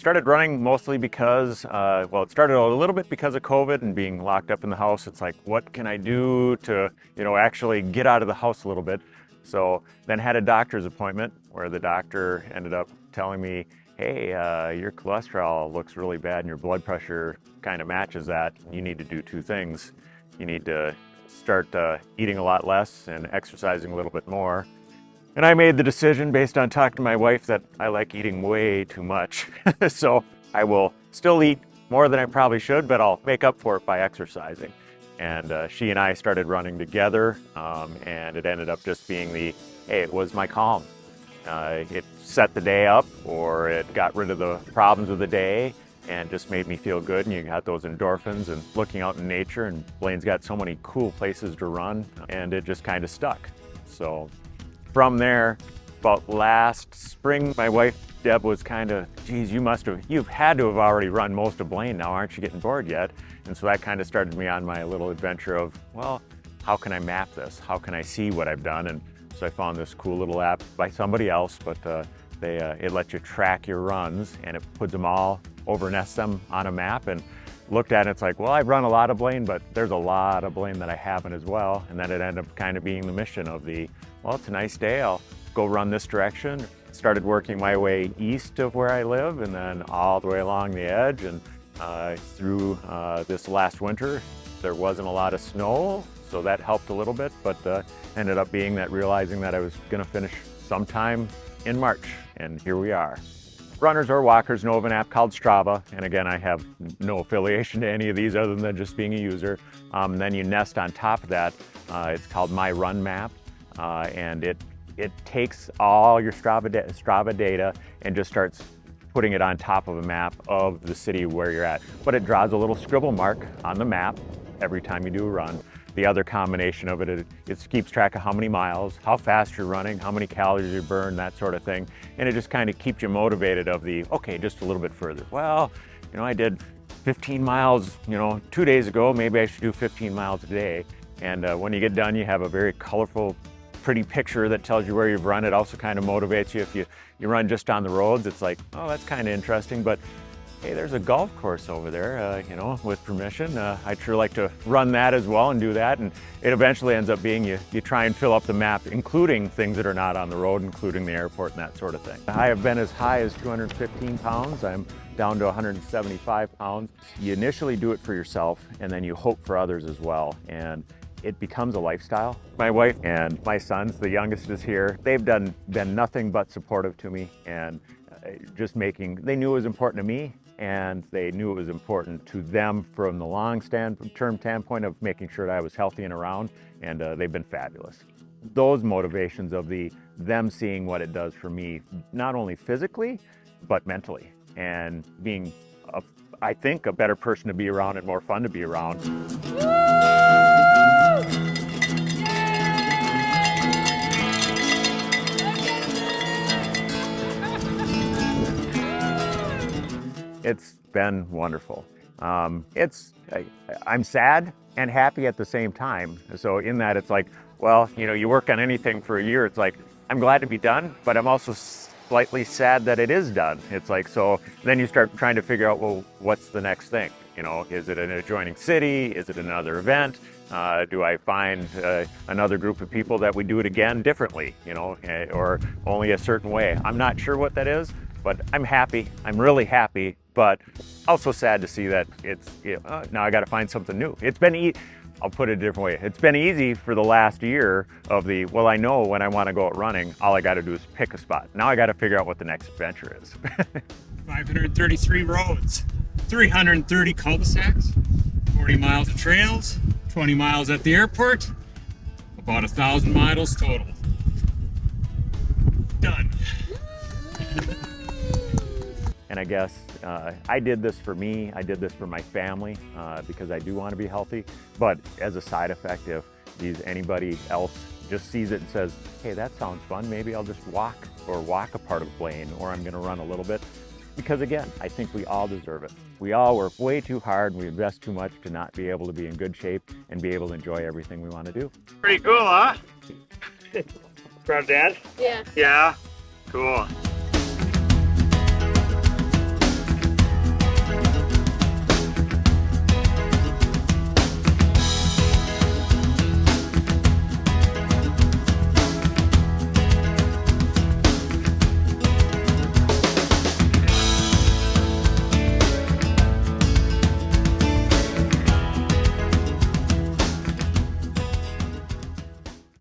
Started running mostly because, well, it started a little bit because of COVID and being locked up in the house. It's like, what can I do to, actually get out of the house a little bit? So then had a doctor's appointment where the doctor ended up telling me, hey, your cholesterol looks really bad and your blood pressure kind of matches that. You need to do two things. You need to start eating a lot less and exercising a little bit more. And I made the decision based on talking to my wife that I like eating way too much. So I will still eat more than I probably should, but I'll make up for it by exercising. And she and I started running together, and it ended up just being hey, it was my calm. It set the day up, or it got rid of the problems of the day and just made me feel good. And you got those endorphins and looking out in nature, and Blaine's got so many cool places to run, and it just kind of stuck. So from there, about last spring, my wife Deb was kind of, geez, you've had to have already run most of Blaine now, aren't you getting bored yet? And so that kind of started me on my little adventure of, well, how can I map this? How can I see what I've done? And so I found this cool little app by somebody else, but it lets you track your runs, and it puts them all, overnests them on a map, and looked at it, it's like, well, I've run a lot of Blaine, but there's a lot of Blaine that I haven't as well. And then it ended up kind of being the mission of well, it's a nice day, I'll go run this direction. Started working my way east of where I live, and then all the way along the edge, and through this last winter. There wasn't a lot of snow, so that helped a little bit, but ended up being realizing that I was gonna finish sometime in March, and here we are. Runners or walkers know of an app called Strava, and again, I have no affiliation to any of these other than just being a user. Then you nest on top of that. It's called My Run Map, and it takes all your Strava data and just starts putting it on top of a map of the city where you're at. But it draws a little scribble mark on the map every time you do a run. The other combination of it keeps track of how many miles, how fast you're running, how many calories you burn, that sort of thing. And it just kind of keeps you motivated of okay, just a little bit further. Well, I did 15 miles, 2 days ago, maybe I should do 15 miles a day. And when you get done, you have a very colorful, pretty picture that tells you where you've run. It also kind of motivates you. If you run just on the roads, it's like, oh, that's kind of interesting, but hey, there's a golf course over there, with permission. I'd sure like to run that as well and do that. And it eventually ends up being you try and fill up the map, including things that are not on the road, including the airport and that sort of thing. I have been as high as 215 pounds. I'm down to 175 pounds. You initially do it for yourself, and then you hope for others as well. And it becomes a lifestyle. My wife and my sons, the youngest is here, they've been nothing but supportive to me, and they knew it was important to me, and they knew it was important to them from the long-term standpoint of making sure that I was healthy and around, and they've been fabulous. Those motivations of them seeing what it does for me, not only physically, but mentally, and being, I think, a better person to be around and more fun to be around. It's been wonderful. I'm sad and happy at the same time. So in that, it's like, well, you work on anything for a year, it's like, I'm glad to be done, but I'm also slightly sad that it is done. It's like, so then you start trying to figure out, well, what's the next thing? Is it an adjoining city? Is it another event? Do I find another group of people that we do it again differently, or only a certain way? I'm not sure what that is, but I'm happy. I'm really happy, but also sad to see that it's, now I got to find something new. I'll put it a different way. It's been easy for the last year of well, I know when I want to go out running, all I got to do is pick a spot. Now I got to figure out what the next adventure is. 533 roads, 330 cul-de-sacs, 40 miles of trails, 20 miles at the airport, about 1,000 miles total. Done. And I guess I did this for me, I did this for my family, because I do want to be healthy. But as a side effect, if anybody else just sees it and says, hey, that sounds fun, maybe I'll just walk a part of Blaine, or I'm going to run a little bit. Because again, I think we all deserve it. We all work way too hard, and we invest too much to not be able to be in good shape and be able to enjoy everything we want to do. Pretty cool, huh? Proud, Dad? Yeah. Yeah? Cool.